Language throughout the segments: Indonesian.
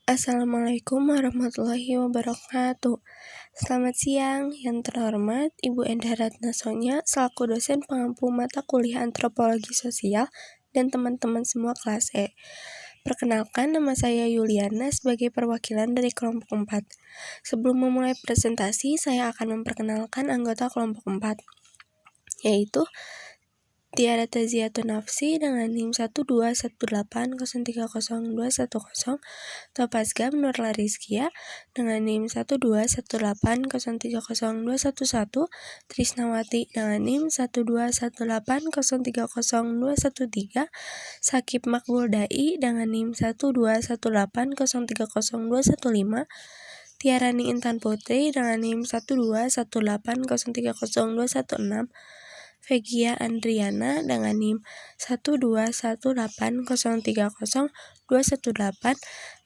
Assalamualaikum warahmatullahi wabarakatuh. Selamat siang, yang terhormat Ibu Enda Ratna Sonya selaku dosen pengampu mata kuliah Antropologi Sosial dan teman-teman semua kelas E. Perkenalkan, nama saya Yuliana sebagai perwakilan dari kelompok 4. Sebelum memulai presentasi, saya akan memperkenalkan anggota kelompok 4, yaitu Tiara Taziatun Nafsi dengan NIM 12180300210, Topazgam Nurla Rizkia dengan NIM 12180300211, Trisnawati dengan NIM 12180300213, Sakib Makbul Dai dengan NIM 12180300215, Tiarani Intan Putri dengan NIM 12180300216, Vegia Andriana dengan NIM 12180300218,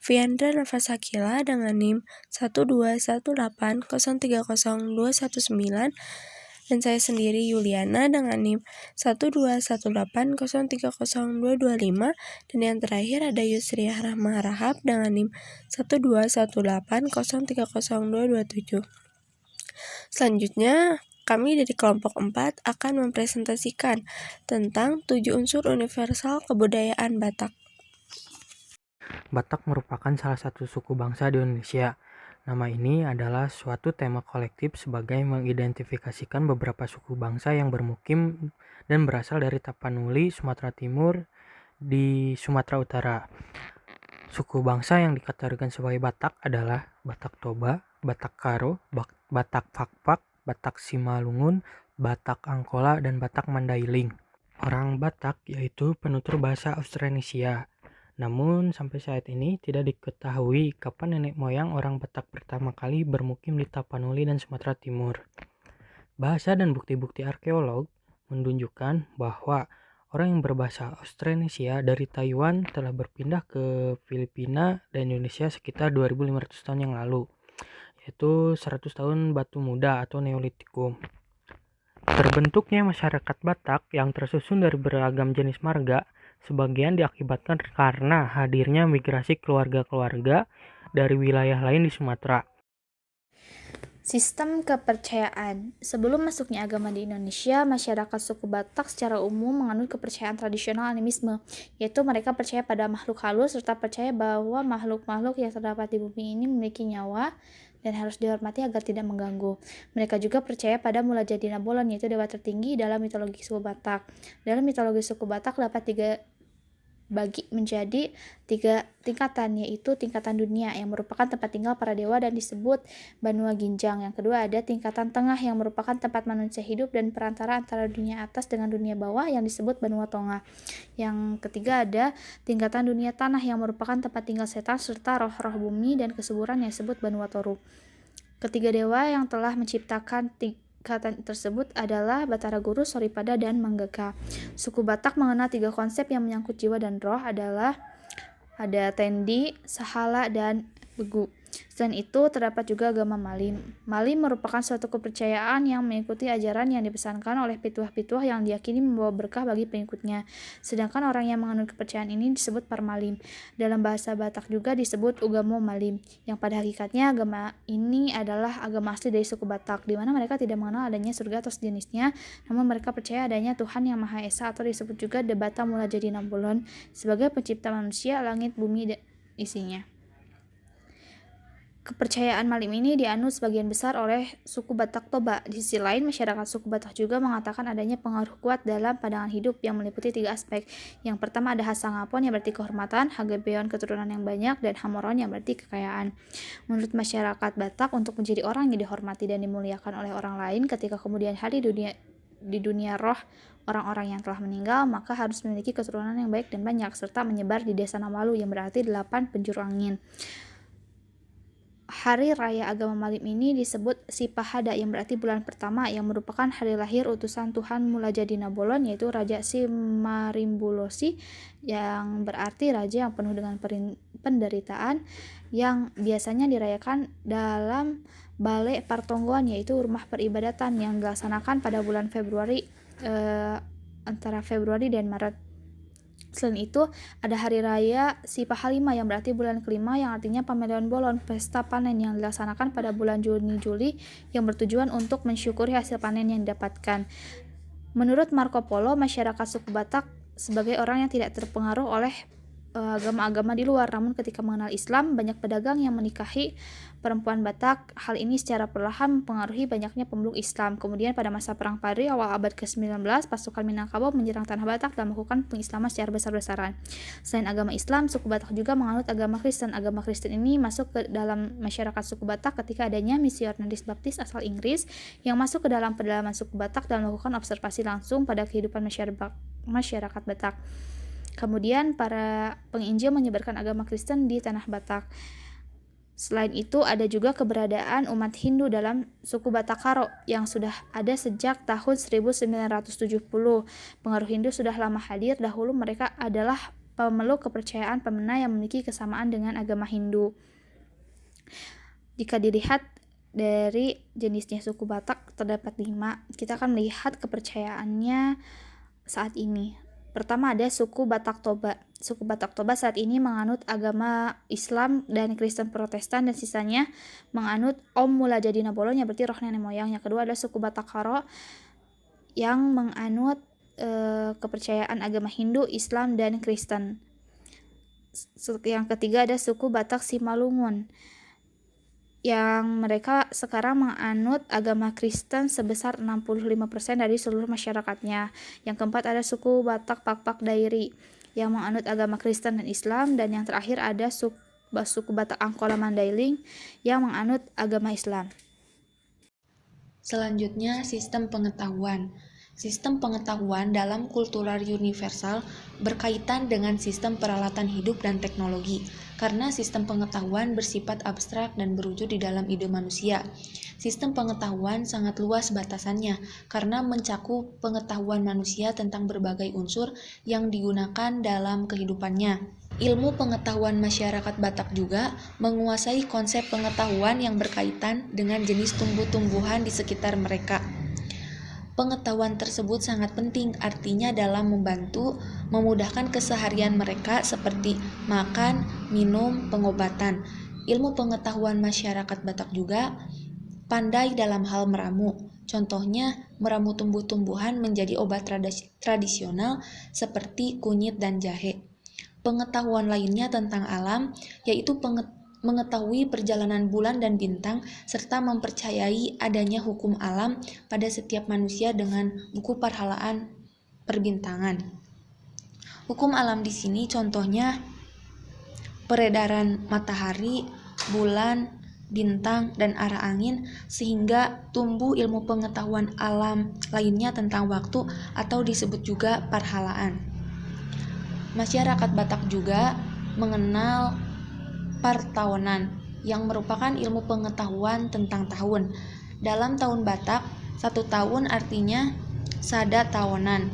Viandra Nafasakila dengan NIM 12180300219, dan saya sendiri Yuliana dengan NIM 12180300225, dan yang terakhir ada Yusriah Rahma Rahab dengan NIM 12180300227. Selanjutnya, kami dari kelompok 4 akan mempresentasikan tentang 7 unsur universal kebudayaan Batak. Batak merupakan salah satu suku bangsa di Indonesia. Nama ini adalah suatu tema kolektif sebagai mengidentifikasikan beberapa suku bangsa yang bermukim dan berasal dari Tapanuli, Sumatera Timur, di Sumatera Utara. Suku bangsa yang dikategorikan sebagai Batak adalah Batak Toba, Batak Karo, Batak Fakfak, Batak Simalungun, Batak Angkola, dan Batak Mandailing. Orang Batak yaitu penutur bahasa Austronesia. Namun sampai saat ini tidak diketahui kapan nenek moyang orang Batak pertama kali bermukim di Tapanuli dan Sumatera Timur. Bahasa dan bukti-bukti arkeolog menunjukkan bahwa orang yang berbahasa Austronesia dari Taiwan telah berpindah ke Filipina dan Indonesia sekitar 2500 tahun yang lalu, yaitu 100 tahun batu muda atau Neolitikum. Terbentuknya masyarakat Batak yang tersusun dari beragam jenis marga sebagian diakibatkan karena hadirnya migrasi keluarga-keluarga dari wilayah lain di Sumatera. Sistem kepercayaan. Sebelum masuknya agama di Indonesia, masyarakat suku Batak secara umum menganut kepercayaan tradisional animisme, yaitu mereka percaya pada makhluk halus serta percaya bahwa makhluk-makhluk yang terdapat di bumi ini memiliki nyawa dan harus dihormati agar tidak mengganggu. Mereka juga percaya pada Mula Jadi Nabolon, yaitu dewa tertinggi dalam mitologi suku Batak. Dalam mitologi suku Batak dapat bagi menjadi 3 tingkatan, yaitu tingkatan dunia yang merupakan tempat tinggal para dewa dan disebut Banua Ginjang. Yang kedua ada tingkatan tengah yang merupakan tempat manusia hidup dan perantara antara dunia atas dengan dunia bawah yang disebut Banua Tonga. Yang ketiga ada tingkatan dunia tanah yang merupakan tempat tinggal setan serta roh-roh bumi dan kesuburan yang disebut Banua Toru. Ketiga dewa yang telah menciptakan tingkatan tersebut adalah Batara Guru, Soripada, dan Manggaka. Suku Batak mengenal 3 konsep yang menyangkut jiwa dan roh adalah ada Tendi, Sahala, dan Begu. Selain itu, terdapat juga agama Malim. Malim merupakan suatu kepercayaan yang mengikuti ajaran yang dipesankan oleh pituah-pituah yang diyakini membawa berkah bagi pengikutnya. Sedangkan orang yang menganut kepercayaan ini disebut Parmalim. Dalam bahasa Batak juga disebut Ugamo Malim, yang pada hakikatnya agama ini adalah agama asli dari suku Batak, di mana mereka tidak mengenal adanya surga atau sejenisnya, namun mereka percaya adanya Tuhan yang Maha Esa atau disebut juga Debata Mula Jadi Nabolon sebagai pencipta manusia, langit, bumi, dan isinya. Kepercayaan Malim ini dianut sebagian besar oleh suku Batak Toba. Di sisi lain, masyarakat suku Batak juga mengatakan adanya pengaruh kuat dalam pandangan hidup yang meliputi 3 aspek. Yang pertama ada Hasangapon yang berarti kehormatan, Hagabeon keturunan yang banyak, dan Hamoron yang berarti kekayaan. Menurut masyarakat Batak, untuk menjadi orang yang dihormati dan dimuliakan oleh orang lain ketika kemudian hari di dunia roh orang-orang yang telah meninggal, maka harus memiliki keturunan yang baik dan banyak, serta menyebar di desa Namalu yang berarti 8 penjuru angin. Hari raya agama Malim ini disebut Sipahada yang berarti bulan pertama, yang merupakan hari lahir utusan Tuhan Mula Jadi Nabolon, yaitu Raja Simarimbulosi, yang berarti raja yang penuh dengan penderitaan, yang biasanya dirayakan dalam Balai Partonggoan, yaitu rumah peribadatan yang dilaksanakan pada bulan Februari antara Februari dan Maret. Selain itu, ada hari raya Sipahalima yang berarti bulan kelima yang artinya pemeliharaan bolon, pesta panen yang dilaksanakan pada bulan Juni-Juli yang bertujuan untuk mensyukuri hasil panen yang didapatkan. Menurut Marco Polo, masyarakat suku Batak sebagai orang yang tidak terpengaruh oleh agama-agama di luar, namun ketika mengenal Islam, banyak pedagang yang menikahi perempuan Batak. Hal ini secara perlahan mempengaruhi banyaknya pemeluk Islam. Kemudian pada masa Perang Pari awal abad ke-19, pasukan Minangkabau menyerang tanah Batak dan melakukan pengislaman secara besar-besaran. Selain agama Islam, suku Batak juga menganut agama Kristen. Agama Kristen ini masuk ke dalam masyarakat suku Batak ketika adanya misionaris baptis asal Inggris yang masuk ke dalam pedalaman suku Batak dan melakukan observasi langsung pada kehidupan masyarakat Batak. Kemudian para penginjil menyebarkan agama Kristen di tanah Batak. Selain itu ada juga keberadaan umat Hindu dalam suku Batak Karo yang sudah ada sejak tahun 1970. Pengaruh Hindu sudah lama hadir, dahulu mereka adalah pemeluk kepercayaan pemena yang memiliki kesamaan dengan agama Hindu. Jika dilihat dari jenisnya suku Batak terdapat 5, kita akan melihat kepercayaannya saat ini. Pertama ada suku Batak Toba. Suku Batak Toba saat ini menganut agama Islam dan Kristen Protestan, dan sisanya menganut Om Mula Jadina Bolon yang berarti roh nenek moyang. Yang kedua ada suku Batak Karo yang menganut kepercayaan agama Hindu, Islam, dan Kristen. Yang ketiga ada suku Batak Simalungun yang mereka sekarang menganut agama Kristen sebesar 65% dari seluruh masyarakatnya. Yang keempat ada suku Batak Pakpak Dairi yang menganut agama Kristen dan Islam, dan yang terakhir ada suku Batak Angkola Mandailing yang menganut agama Islam. Selanjutnya, sistem pengetahuan. Sistem pengetahuan dalam kultural universal berkaitan dengan sistem peralatan hidup dan teknologi, karena sistem pengetahuan bersifat abstrak dan berwujud di dalam ide manusia. Sistem pengetahuan sangat luas batasannya, karena mencakup pengetahuan manusia tentang berbagai unsur yang digunakan dalam kehidupannya. Ilmu pengetahuan masyarakat Batak juga menguasai konsep pengetahuan yang berkaitan dengan jenis tumbuh-tumbuhan di sekitar mereka. Pengetahuan tersebut sangat penting, artinya dalam membantu memudahkan keseharian mereka seperti makan, minum, pengobatan. Ilmu pengetahuan masyarakat Batak juga pandai dalam hal meramu. Contohnya, meramu tumbuh-tumbuhan menjadi obat tradisional seperti kunyit dan jahe. Pengetahuan lainnya tentang alam yaitu mengetahui perjalanan bulan dan bintang, serta mempercayai adanya hukum alam pada setiap manusia dengan buku parhalaan perbintangan. Hukum alam di sini contohnya peredaran matahari, bulan, bintang, dan arah angin, sehingga tumbuh ilmu pengetahuan alam lainnya tentang waktu atau disebut juga parhalaan. Masyarakat Batak juga mengenal partaonan yang merupakan ilmu pengetahuan tentang tahun. Dalam tahun Batak, 1 tahun artinya sada tahunan,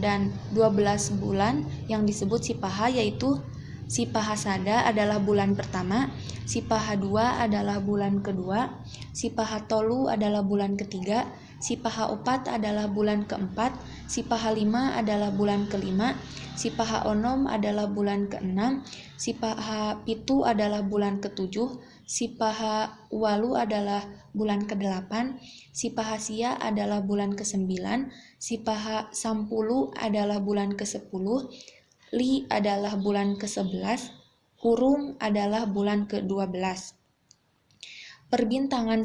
dan 12 bulan yang disebut Sipaha, yaitu Sipaha Sada adalah bulan pertama, Sipaha 2 adalah bulan kedua, Sipaha Tolu adalah bulan ketiga, Sipaha 4 adalah bulan keempat, Sipaha 5 adalah bulan kelima, Sipaha Onom adalah bulan ke-6, Sipaha Pitu adalah bulan ke-7, Sipaha Walu adalah bulan ke-8, Sipaha Sia adalah bulan ke-9, Sipaha Sampulu adalah bulan ke-10, Li adalah bulan ke-11, Hurung adalah bulan ke-12. Perbintangan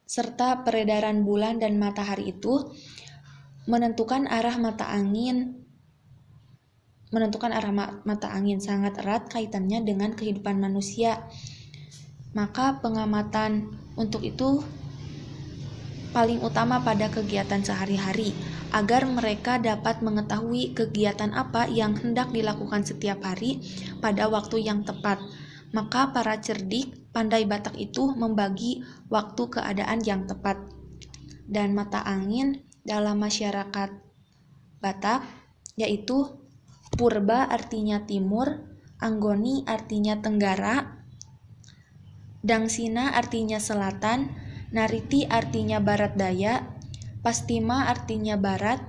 serta peredaran bulan dan matahari itu menentukan arah mata angin sangat erat kaitannya dengan kehidupan manusia. Maka pengamatan untuk itu paling utama pada kegiatan sehari-hari, agar mereka dapat mengetahui kegiatan apa yang hendak dilakukan setiap hari pada waktu yang tepat. Maka para cerdik pandai Batak itu membagi waktu keadaan yang tepat. Dan mata angin dalam masyarakat Batak yaitu Purba artinya timur, Anggoni artinya tenggara, Dangsina artinya selatan, Nariti artinya barat daya, Pastima artinya barat,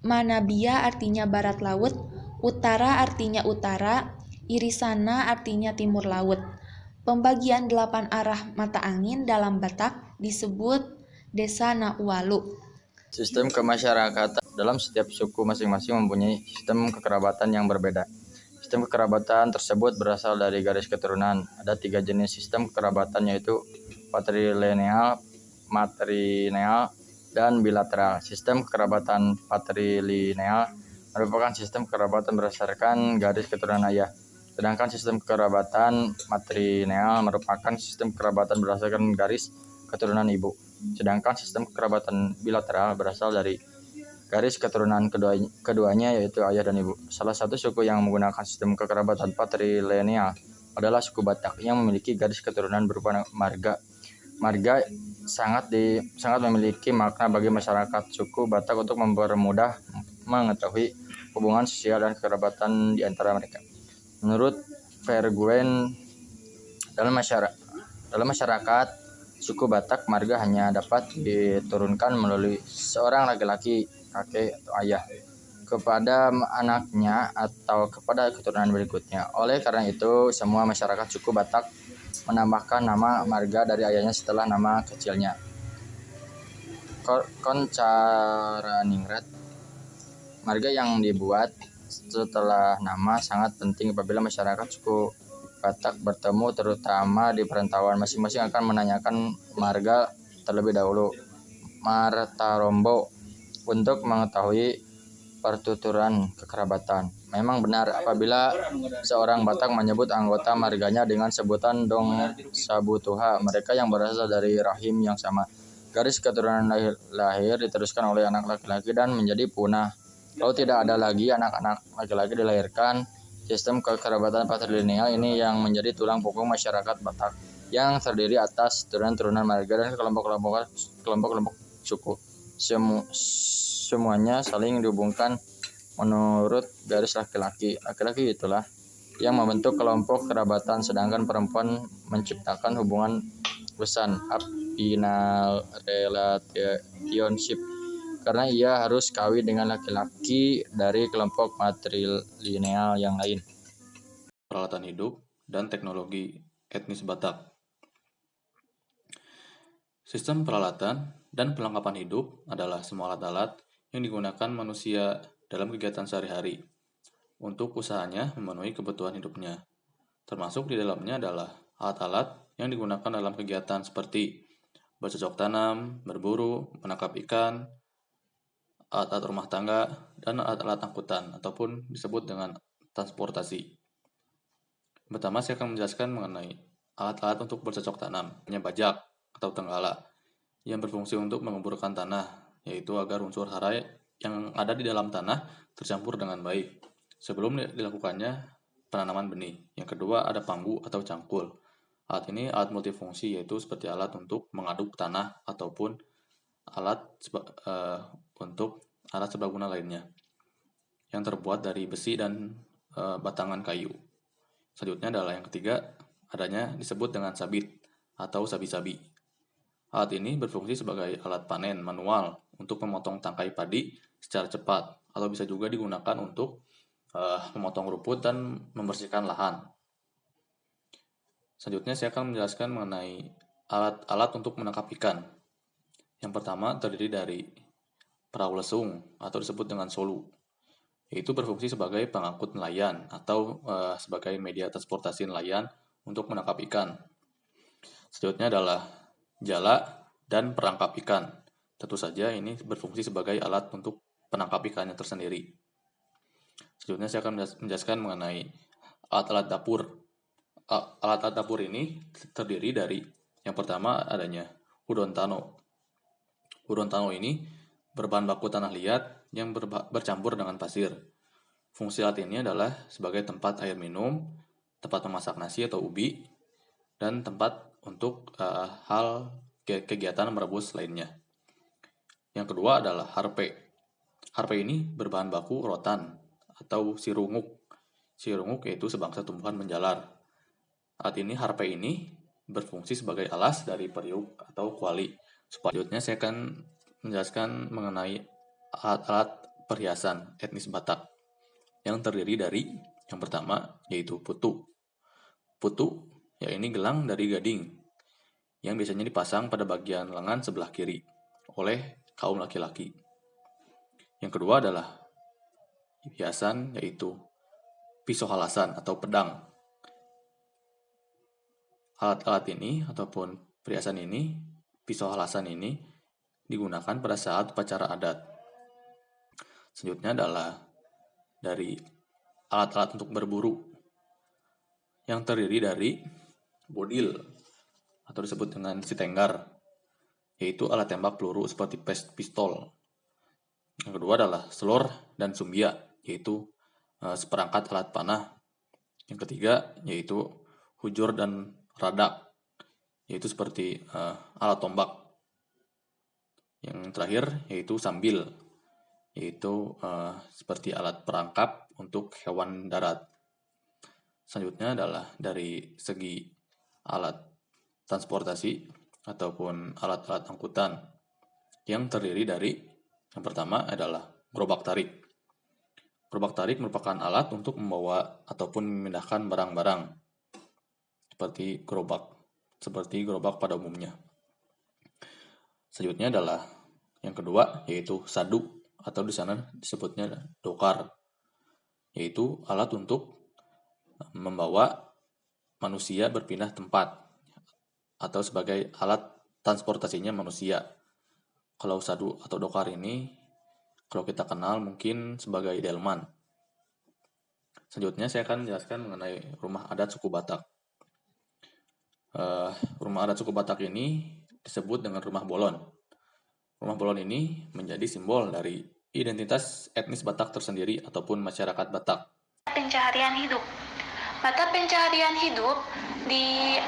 Manabia artinya barat laut, utara artinya utara, irisana artinya timur laut. Pembagian 8 arah mata angin dalam Batak disebut Desa Naualu. Sistem kemasyarakatan dalam setiap suku masing-masing mempunyai sistem kekerabatan yang berbeda. Sistem kekerabatan tersebut berasal dari garis keturunan. Ada 3 jenis sistem kekerabatan, yaitu patrilineal, matrilineal, dan bilateral. Sistem kekerabatan patrilineal merupakan sistem kekerabatan berdasarkan garis keturunan ayah. Sedangkan sistem kekerabatan matrilineal merupakan sistem kekerabatan berdasarkan garis keturunan ibu. Sedangkan sistem kekerabatan bilateral berasal dari garis keturunan keduanya, yaitu ayah dan ibu. Salah satu suku yang menggunakan sistem kekerabatan patrilineal adalah suku Batak yang memiliki garis keturunan berupa marga. Marga sangat memiliki makna bagi masyarakat suku Batak untuk mempermudah mengetahui hubungan sosial dan kekerabatan di antara mereka. Menurut Verguein, dalam masyarakat suku Batak, marga hanya dapat diturunkan melalui seorang laki-laki, kakek atau ayah, kepada anaknya atau kepada keturunan berikutnya. Oleh karena itu, semua masyarakat suku Batak menambahkan nama marga dari ayahnya setelah nama kecilnya. Koncaraningrat, marga yang dibuat setelah nama sangat penting apabila masyarakat suku Batak bertemu, terutama di perantauan. Masing-masing akan menanyakan marga terlebih dahulu, martarombo, untuk mengetahui pertuturan kekerabatan. Memang benar apabila seorang Batak menyebut anggota marganya dengan sebutan Dong Sabutuha, mereka yang berasal dari rahim yang sama. Garis keturunan lahir diteruskan oleh anak laki-laki dan menjadi punah. Kalau tidak ada lagi anak-anak laki-laki dilahirkan, sistem kekerabatan patrilineal ini yang menjadi tulang punggung masyarakat Batak, yang terdiri atas turunan-turunan marga dan kelompok-kelompok suku. Semuanya saling dihubungkan menurut garis laki-laki. Laki-laki itulah yang membentuk kelompok kerabatan, sedangkan perempuan menciptakan hubungan besan, binal relationship, karena ia harus kawin dengan laki-laki dari kelompok matrilineal yang lain. Peralatan hidup dan teknologi etnis Batak. Sistem peralatan dan perlengkapan hidup adalah semua alat-alat yang digunakan manusia dalam kegiatan sehari-hari untuk usahanya memenuhi kebutuhan hidupnya. Termasuk di dalamnya adalah alat-alat yang digunakan dalam kegiatan seperti bercocok tanam, berburu, menangkap ikan, alat-alat rumah tangga, dan alat-alat angkutan ataupun disebut dengan transportasi. Pertama, saya akan menjelaskan mengenai alat-alat untuk bercocok tanam, bajak atau tenggala, yang berfungsi untuk mengemburkan tanah, yaitu agar unsur hara yang ada di dalam tanah tercampur dengan baik sebelum dilakukannya penanaman benih. Yang kedua, ada panggu atau cangkul. Alat ini alat multifungsi, yaitu seperti alat untuk mengaduk tanah ataupun alat untuk alat serbaguna lainnya yang terbuat dari besi dan batangan kayu. Selanjutnya adalah yang ketiga, adanya disebut dengan sabit atau sabi-sabi. Alat ini berfungsi sebagai alat panen manual untuk memotong tangkai padi secara cepat, atau bisa juga digunakan untuk memotong rumput dan membersihkan lahan. Selanjutnya saya akan menjelaskan mengenai alat-alat untuk menangkap ikan. Yang pertama terdiri dari perahu lesung atau disebut dengan solu, yaitu berfungsi sebagai pengangkut nelayan atau sebagai media transportasi nelayan untuk menangkap ikan. Selanjutnya adalah jala dan perangkap ikan. Tentu saja ini berfungsi sebagai alat untuk penangkap ikannya tersendiri. Selanjutnya saya akan menjelaskan mengenai alat-alat dapur. Alat-alat dapur ini terdiri dari yang pertama adanya udontano. Udontano ini berbahan baku tanah liat yang bercampur dengan pasir. Fungsi alat ini adalah sebagai tempat air minum, tempat memasak nasi atau ubi, dan tempat untuk hal kegiatan merebus lainnya. Yang kedua adalah harpe. Harpe ini berbahan baku rotan atau sirunguk. Sirunguk yaitu sebangsa tumbuhan menjalar. Harpe ini berfungsi sebagai alas dari periuk atau kuali. Selanjutnya saya akan menjelaskan mengenai alat-alat perhiasan etnis Batak yang terdiri dari yang pertama yaitu putu. Putu ya ini gelang dari gading yang biasanya dipasang pada bagian lengan sebelah kiri oleh kaum laki-laki. Yang kedua adalah hiasan yaitu pisau halasan atau pedang. Alat-alat ini ataupun perhiasan ini, pisau halasan ini digunakan pada saat upacara adat. Selanjutnya adalah dari alat-alat untuk berburu yang terdiri dari bodil atau disebut dengan sitenggar, yaitu alat tembak peluru seperti pistol. Yang kedua adalah selor dan sumbia, yaitu seperangkat alat panah. Yang ketiga yaitu hujur dan radak, yaitu seperti alat tombak. Yang terakhir yaitu sambil, yaitu seperti alat perangkap untuk hewan darat. Selanjutnya adalah dari segi alat transportasi ataupun alat-alat angkutan yang terdiri dari yang pertama adalah gerobak tarik. Gerobak tarik merupakan alat untuk membawa ataupun memindahkan barang-barang seperti gerobak pada umumnya. Selanjutnya adalah yang kedua yaitu sadu atau di sana disebutnya dokar, yaitu alat untuk membawa manusia berpindah tempat atau sebagai alat transportasinya manusia. Kalau sadu atau dokar ini kalau kita kenal mungkin sebagai delman. Selanjutnya saya akan menjelaskan mengenai rumah adat suku Batak. Rumah adat suku Batak ini disebut dengan rumah bolon. Rumah bolon ini menjadi simbol dari identitas etnis Batak tersendiri ataupun masyarakat Batak. Pencaharian hidup. Mata pencaharian hidup di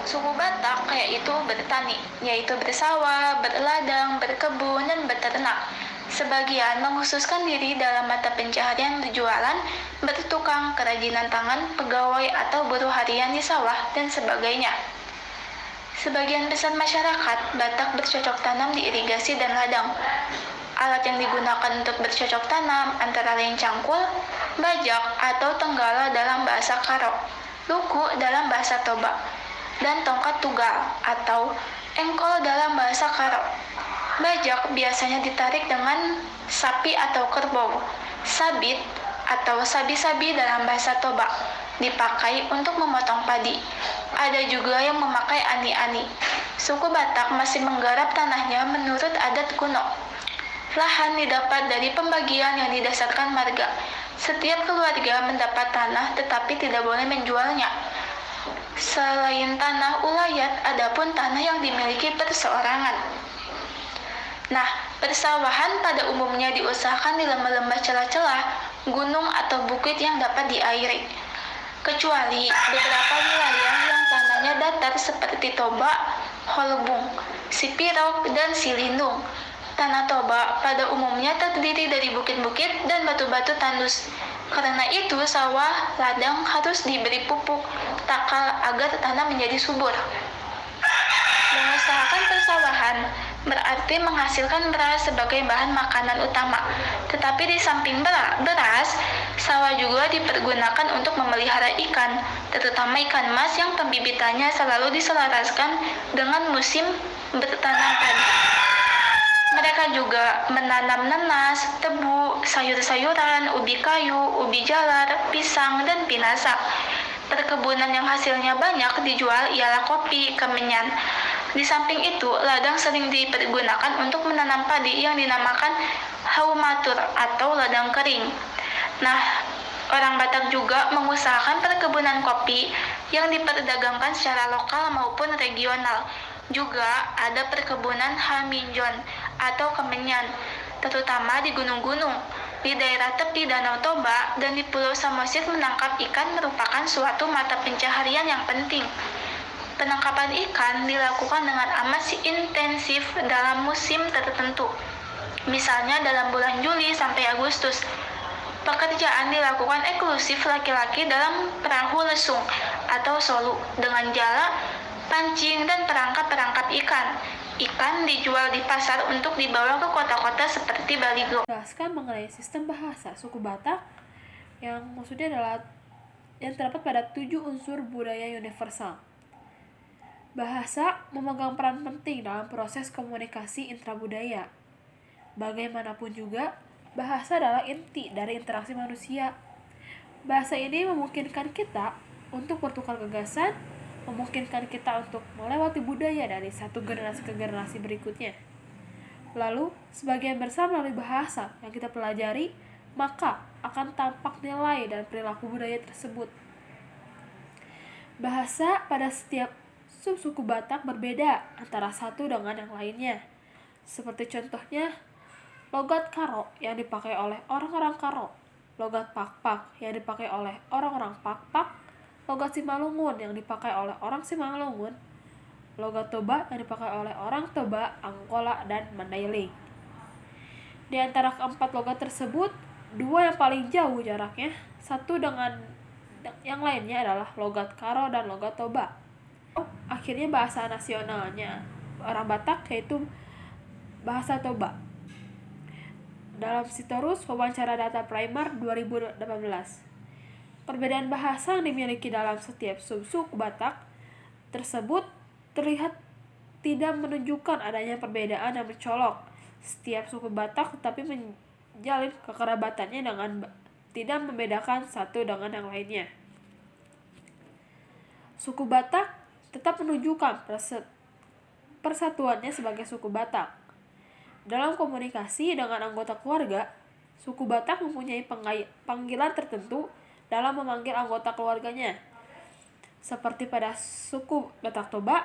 suku Batak yaitu bertani, yaitu bersawah, berladang, berkebun, dan beternak. Sebagian mengkhususkan diri dalam mata pencaharian berjualan, bertukang, kerajinan tangan, pegawai atau buruh harian di sawah, dan sebagainya. Sebagian besar masyarakat Batak bercocok tanam di irigasi dan ladang. Alat yang digunakan untuk bercocok tanam antara lain cangkul, bajak atau tenggala dalam bahasa Karo, luku dalam bahasa Toba, dan tongkat tugal atau engkol dalam bahasa Karo. Bajak biasanya ditarik dengan sapi atau kerbau. Sabit atau sabi-sabi dalam bahasa Toba dipakai untuk memotong padi. Ada juga yang memakai ani-ani. Suku Batak masih menggarap tanahnya menurut adat kuno. Lahan didapat dari pembagian yang didasarkan marga. Setiap keluarga mendapat tanah tetapi tidak boleh menjualnya. Selain tanah ulayat, adapun tanah yang dimiliki perseorangan. Nah, persawahan pada umumnya diusahakan di lembah-lembah celah-celah, gunung atau bukit yang dapat diairi. Kecuali beberapa wilayah yang tanahnya datar seperti Toba, Holbung, Sipirok, dan Silindung. Tanah Toba pada umumnya terdiri dari bukit-bukit dan batu-batu tandus. Karena itu, sawah, ladang harus diberi pupuk, takal agar tanah menjadi subur. Mengusahakan persawahan berarti menghasilkan beras sebagai bahan makanan utama. Tetapi di samping beras, sawah juga dipergunakan untuk memelihara ikan, terutama ikan mas yang pembibitannya selalu diselaraskan dengan musim bertanam padi. Mereka juga menanam nanas, tebu, sayur-sayuran, ubi kayu, ubi jalar, pisang, dan pinasa. Perkebunan yang hasilnya banyak dijual ialah kopi, kemenyan. Di samping itu, ladang sering dipergunakan untuk menanam padi yang dinamakan haumatur atau ladang kering. Nah, orang Batak juga mengusahakan perkebunan kopi yang diperdagangkan secara lokal maupun regional. Juga ada perkebunan haminjon atau kemenyan, terutama di gunung-gunung. Di daerah tepi Danau Toba dan di Pulau Samosir menangkap ikan merupakan suatu mata pencaharian yang penting. Penangkapan ikan dilakukan dengan amat intensif dalam musim tertentu. Misalnya dalam bulan Juli sampai Agustus. Pekerjaan dilakukan eksklusif laki-laki dalam perahu lesung atau solu dengan jala, pancing, dan perangkap-perangkap ikan. ikan dijual di pasar untuk dibawa ke kota-kota seperti Baligo. Jelaskan mengenai sistem bahasa suku Batak yang maksudnya adalah yang terdapat pada 7 unsur budaya universal. Bahasa memegang peran penting dalam proses komunikasi intrabudaya. Bagaimanapun juga, bahasa adalah inti dari interaksi manusia. Bahasa ini memungkinkan kita untuk bertukar gagasan, memungkinkan kita untuk melewati budaya dari satu generasi ke generasi berikutnya. Lalu, sebagian besar melalui bahasa yang kita pelajari, maka akan tampak nilai dan perilaku budaya tersebut. Bahasa pada setiap subsuku Batak berbeda antara satu dengan yang lainnya. Seperti contohnya, logat Karo yang dipakai oleh orang-orang Karo, logat Pakpak yang dipakai oleh orang-orang Pakpak, logat Simalungun yang dipakai oleh orang Simalungun, logat Toba yang dipakai oleh orang Toba, Angkola, dan Mandailing. Di antara keempat logat tersebut, 2 yang paling jauh jaraknya, satu dengan yang lainnya adalah logat Karo dan logat Toba. Akhirnya bahasa nasionalnya orang Batak yaitu bahasa Toba. Dalam Sitorus Wawancara Data Primer 2018. Perbedaan bahasa yang dimiliki dalam setiap subsuku Batak tersebut terlihat tidak menunjukkan adanya perbedaan yang mencolok. Setiap suku Batak tetapi menjalin kekerabatannya dengan tidak membedakan satu dengan yang lainnya. Suku Batak tetap menunjukkan persatuannya sebagai suku Batak. Dalam komunikasi dengan anggota keluarga, suku Batak mempunyai panggilan tertentu dalam memanggil anggota keluarganya. Seperti pada suku Batak Toba,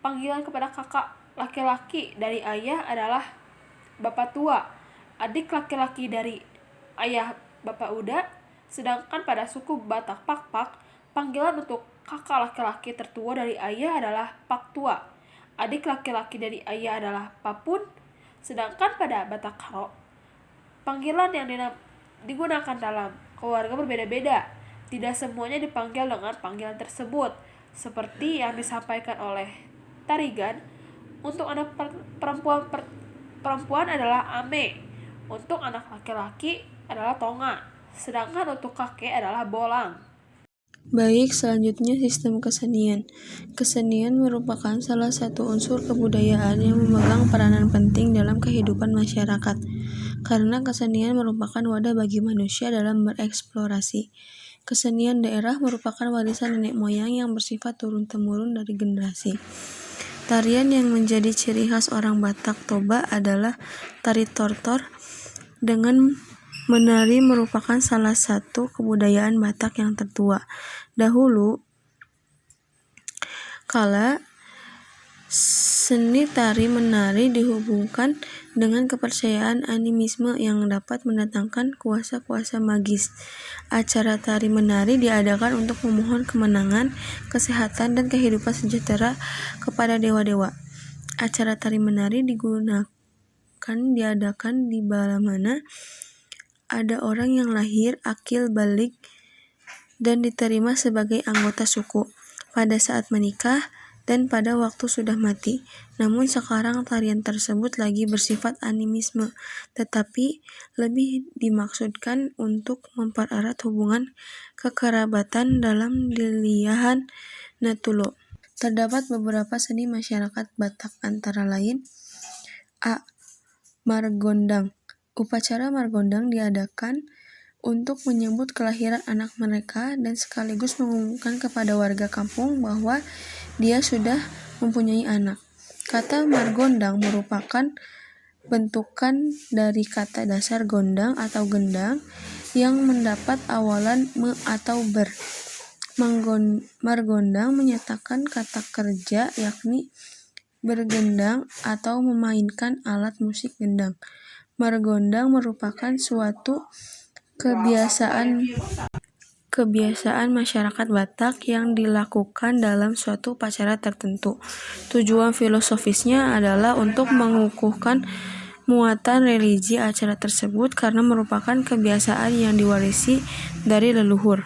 panggilan kepada kakak laki-laki dari ayah adalah Bapak Tua, adik laki-laki dari ayah Bapak Uda, sedangkan pada suku Batak Pakpak, panggilan untuk kakak laki-laki tertua dari ayah adalah Pak Tua, adik laki-laki dari ayah adalah Papun, sedangkan pada Batak Karo, panggilan yang digunakan dalam keluarga berbeda-beda. Tidak semuanya dipanggil dengan panggilan tersebut, seperti yang disampaikan oleh Tarigan. Untuk anak perempuan adalah Ame, untuk anak laki-laki adalah Tonga, sedangkan untuk kakek adalah Bolang. Baik, selanjutnya sistem kesenian. Kesenian merupakan salah satu unsur kebudayaan yang memegang peranan penting dalam kehidupan masyarakat, karena kesenian merupakan wadah bagi manusia dalam bereksplorasi. Kesenian daerah merupakan warisan nenek moyang yang bersifat turun-temurun dari generasi. Tarian yang menjadi ciri khas orang Batak Toba adalah tari tortor. Dengan menari merupakan salah satu kebudayaan Batak yang tertua. Dahulu kala, seni tari menari dihubungkan dengan kepercayaan animisme yang dapat mendatangkan kuasa-kuasa magis. Acara tari menari diadakan untuk memohon kemenangan, kesehatan, dan kehidupan sejahtera kepada dewa-dewa. Acara tari menari diadakan di mana ada orang yang lahir akil balik dan diterima sebagai anggota suku pada saat menikah dan pada waktu sudah mati. Namun sekarang tarian tersebut lagi bersifat animisme, tetapi lebih dimaksudkan untuk mempererat hubungan kekerabatan dalam Liliahan Natulo. Terdapat beberapa seni masyarakat Batak antara lain A. Margondang. Upacara margondang diadakan untuk menyebut kelahiran anak mereka dan sekaligus mengumumkan kepada warga kampung bahwa dia sudah mempunyai anak. Kata margondang merupakan bentukan dari kata dasar gondang atau gendang yang mendapat awalan me atau ber. Margondang menyatakan kata kerja yakni bergendang atau memainkan alat musik gendang. Margondang merupakan suatu kebiasaan masyarakat Batak yang dilakukan dalam suatu upacara tertentu. Tujuan filosofisnya adalah untuk mengukuhkan muatan religi acara tersebut karena merupakan kebiasaan yang diwarisi dari leluhur.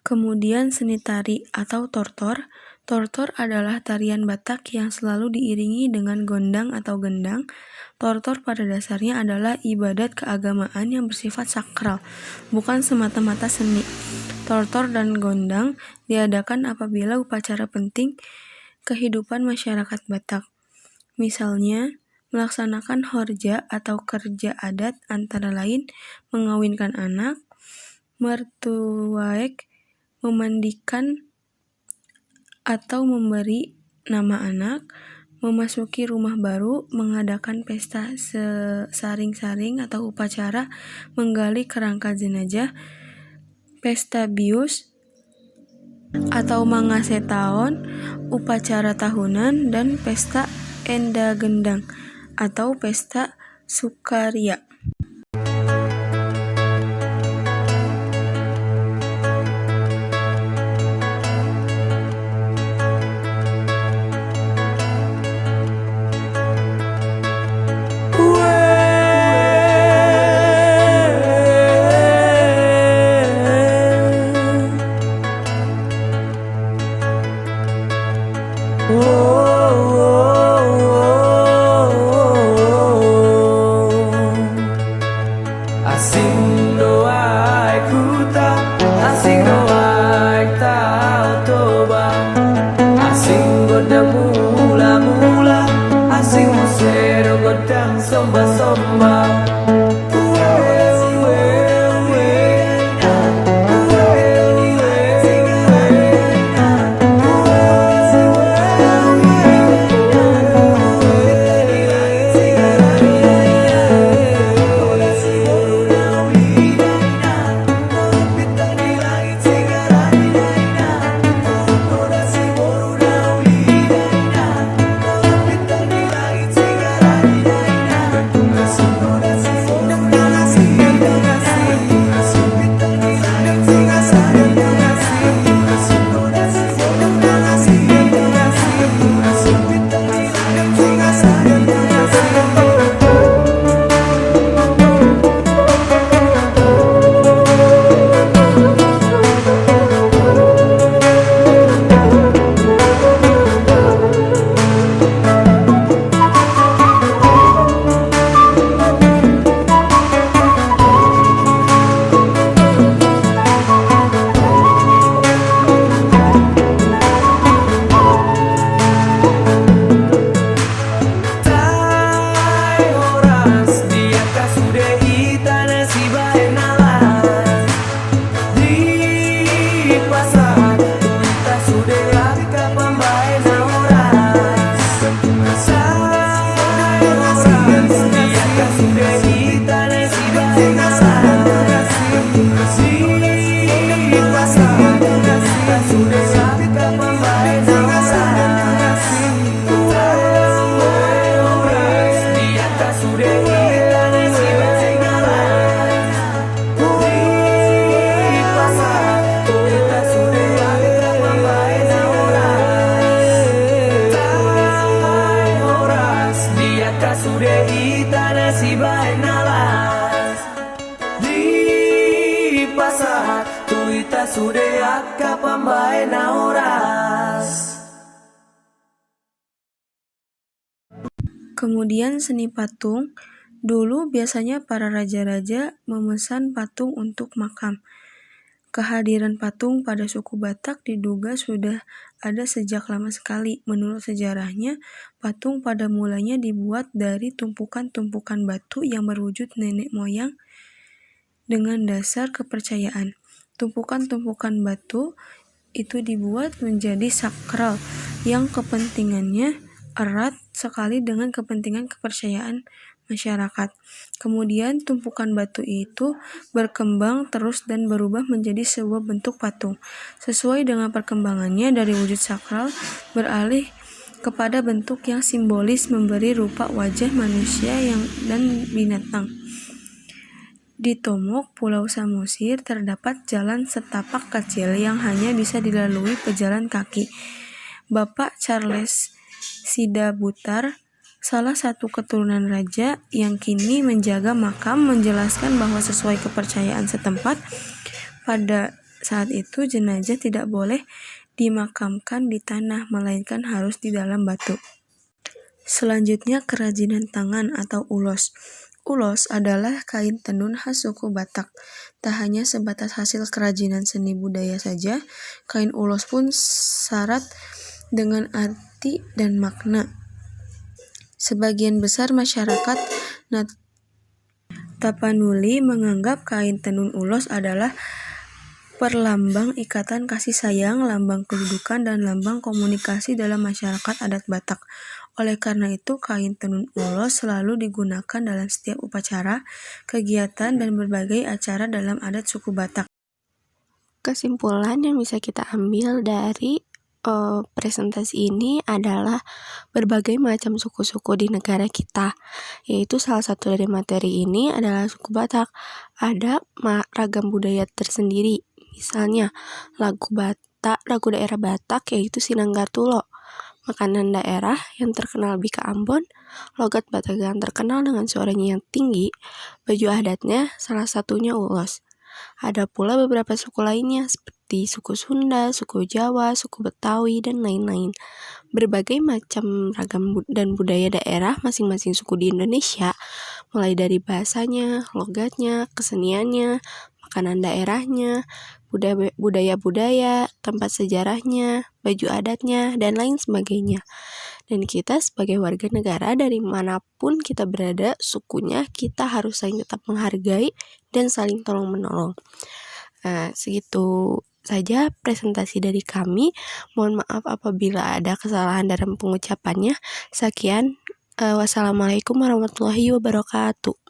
Kemudian seni tari atau tortor Tortor adalah tarian Batak yang selalu diiringi dengan gondang atau gendang. Tortor pada dasarnya adalah ibadat keagamaan yang bersifat sakral, bukan semata-mata seni. Tortor dan gondang diadakan apabila upacara penting kehidupan masyarakat Batak. Misalnya, melaksanakan horja atau kerja adat antara lain mengawinkan anak, mertuaek, memandikan atau memberi nama anak, memasuki rumah baru, mengadakan pesta saring-saring atau upacara menggali kerangka jenazah, pesta bius atau mangase taon, upacara tahunan, dan pesta enda gendang atau pesta sukaria. Asing doai kuta, asing doai tau toba, asing godang mula-mula, asing musero godang somba-somba. Kemudian seni patung. Dulu biasanya para raja-raja memesan patung untuk makam. Kehadiran patung pada suku Batak diduga sudah ada sejak lama sekali. Menurut sejarahnya, patung pada mulanya dibuat dari tumpukan-tumpukan batu yang berwujud nenek moyang dengan dasar kepercayaan. Tumpukan-tumpukan batu itu dibuat menjadi sakral yang kepentingannya erat sekali dengan kepentingan kepercayaan masyarakat. Kemudian tumpukan batu itu berkembang terus dan berubah menjadi sebuah bentuk patung. Sesuai dengan perkembangannya dari wujud sakral beralih kepada bentuk yang simbolis memberi rupa wajah manusia dan binatang. Di Tomok, Pulau Samosir, terdapat jalan setapak kecil yang hanya bisa dilalui pejalan kaki. Bapak Charles Sidabutar, salah satu keturunan raja yang kini menjaga makam, menjelaskan bahwa sesuai kepercayaan setempat, pada saat itu jenazah tidak boleh dimakamkan di tanah, melainkan harus di dalam batu. Selanjutnya, kerajinan tangan atau ulos. Ulos adalah kain tenun khas suku Batak. Tak hanya sebatas hasil kerajinan seni budaya saja, kain ulos pun syarat dengan arti dan makna. Sebagian besar masyarakat Tapanuli menganggap kain tenun ulos adalah perlambang ikatan kasih sayang, lambang kedudukan, dan lambang komunikasi dalam masyarakat adat Batak. Oleh karena itu, kain tenun ulos selalu digunakan dalam setiap upacara, kegiatan, dan berbagai acara dalam adat suku Batak. Kesimpulan yang bisa kita ambil dari presentasi ini adalah berbagai macam suku-suku di negara kita, yaitu salah satu dari materi ini adalah suku Batak. Ada ragam budaya tersendiri, misalnya lagu daerah Batak yaitu Sinanggartulo, makanan daerah yang terkenal Bika Ambon, logat Batak yang terkenal dengan suaranya yang tinggi, baju adatnya salah satunya ulos. Ada pula beberapa suku lainnya seperti suku Sunda, suku Jawa, suku Betawi, dan lain-lain. Berbagai macam ragam dan budaya daerah masing-masing suku di Indonesia, mulai dari bahasanya, logatnya, keseniannya, makanan daerahnya, budaya-budaya, tempat sejarahnya, baju adatnya, dan lain sebagainya. Dan kita sebagai warga negara dari manapun kita berada, sukunya kita harus saling tetap menghargai dan saling tolong-menolong. Segitu saja presentasi dari kami. Mohon maaf apabila ada kesalahan dalam pengucapannya. Sekian, wassalamualaikum warahmatullahi wabarakatuh.